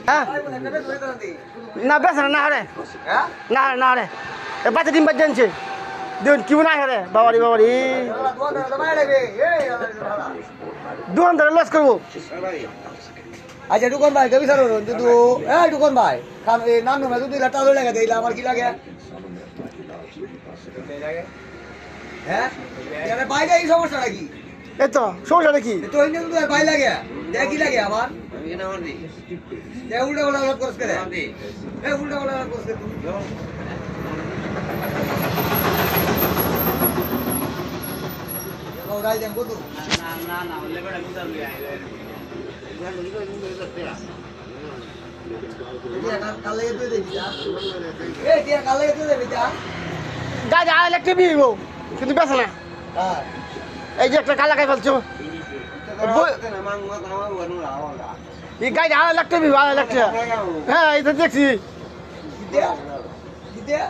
হ্যাঁ না বেশ না হরে না না হরে বাচ্চা ডিম বাচ্চা আনছে দেখুন কি মনে হয় বাবারি বাবারি দোকানদার লস করবো। আচ্ছা টুকন ভাই কবি স্যার কিন্তু এই টুকন ভাই নাম নেই তুই লাটা লাগে দিলে আমার কি লাগে হ্যাঁ বাইরে এই সমস্যা নাকি এই তো সমস্যাটা কি তো অন্য তো বাই লাগে দেখ কি লাগে আমার উল্টা উল্টা করস করে উল্টা উল্টা করস করে তুমি রাই দেন কত না না না ওলে বড় বুঝাল লই আইলে কালে তো দেখি যা এই দিয়া কালে তো দেখি যা গাছ আর ইলেকট্রিক বিব কিন্তু বেশ না এই যে একটা কালা গাই ফেলছো এই গাছ আর ইলেকট্রিক বিব আর ইলেকট্রিক হ্যাঁ এই তো দেখছি দিয়া দিয়া